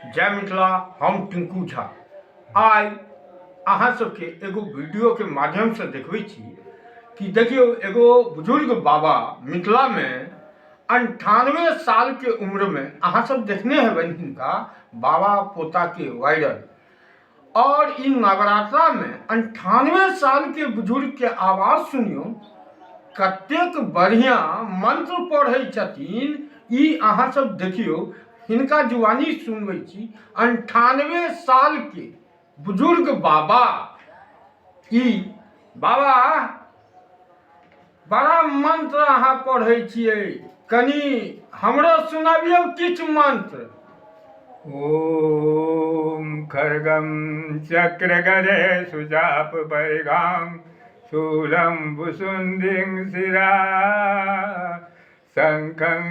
जय मिथिला। हम टिंकू झा आइ अहाँ सबके एगो वीडियो के माध्यम से देखबै छी कि देखियो एगो बुजुर्ग बाबा मिथिला में 98 साल के उम्र में अहाँ सब देखने हेबन हिनका बाबा पोता के वायरल। और इ नवरात्रा में 98 साल के बुजुर्ग के आवाज सुनियो, कतेक बढ़िया मंत्र पढ़ै छथिन। इ अहाँ सब देखियो, हिनका जुबानी सुनबै छी। 98 साल के बुजुर्ग बाबा, इ बाबा बड़ा मंत्र अहाँ पढ़ै छियै, कनी हमरो सुनाबियौ किछ मंत्र। ओम खड्गं चक्रगदे सुचाप परिगां शूलं भुसुण्डिं शिरा शङ्खं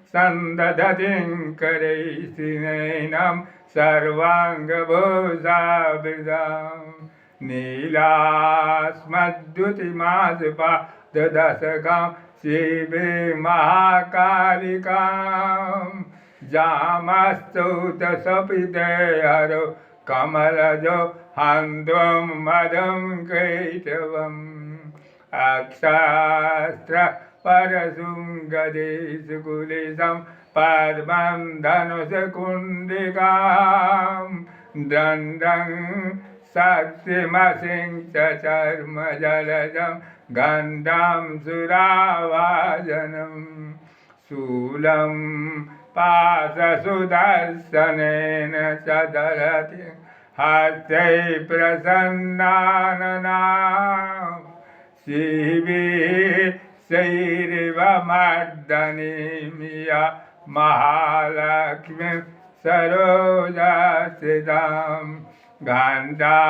सन्दधतिं करैस्त्रिनयनं सर्वाङ्गभूषावृतां नीलास्मद्युतिमासपाददशकां शिवे महाकालिकां जामस्तुतसपितहरो कमलजो हान्द्वं मदं कैटवम् अक्षास्त्र परशुङ्गदेशकुलेशं पद्मं धनुषकुण्डिकां दण्डं शक्तिमसिं च चर्मजलजं गन्धं सुरावाजनं शूलं पाशसुदर्शनेन च दलति हस्ते प्रसन्नाननां शिवे शैरिव मर्दनीमिया महालक्ष्मीं सरोजस्थितां गन्धा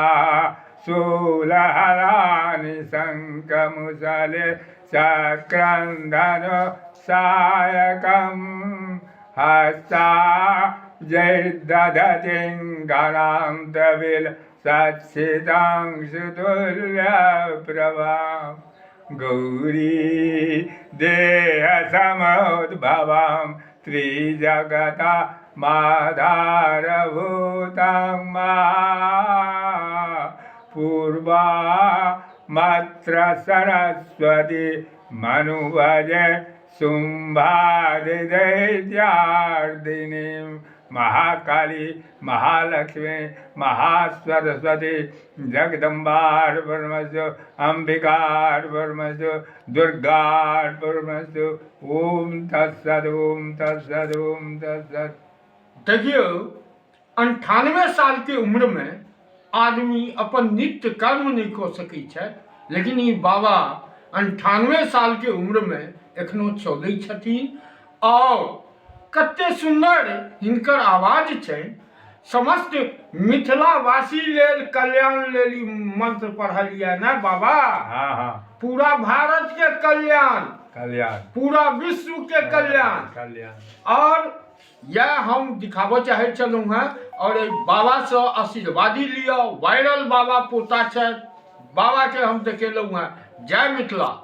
शूलहराणि शङ्खमुसले चक्रन्धनु सायकं हस्ता जैर्दधतिं गणां द्रविल सत्सितां सुतुल्यप्रभां गौरी देहसमुद्भवां त्रिजगता माधारभूतां पूर्वा मत्र सरस्वती मनुवजे शुम्भादिदैत्यार्दिनीं महाकाली महालक्ष्मी महासरस्वती जगदम्बार्पणमस्तु अंबिकार्पणमस्तु दुर्गार्पणमस्तु। ओम तत्सत् ओम तत्सत् ओम तत्सत्। देखियो, 98 साल के उम्र में आदमी अपन नित्य कर्म नहीं कऽ सकै छै, लेकिन ई बाबा 98 साल के उम्र में एखनो चलै छथिन। और कते सुंदर हिनकर आवाज छै। समस्त मिथिलावासी लेल कल्याण लेल ई मंत्र पढ़लियै ना बाबा। हाँ हाँ, पूरा भारत के कल्याण, कल्याण, पूरा विश्व के कल्याण। कल्याण। और यह हम दिखाबो चाहे चलूँ हैं। और बाबा से आशीर्वादी लिया। वायरल बाबा पोता छै, बाबा के हम देखेलहुँ हैं। जय मिथिला।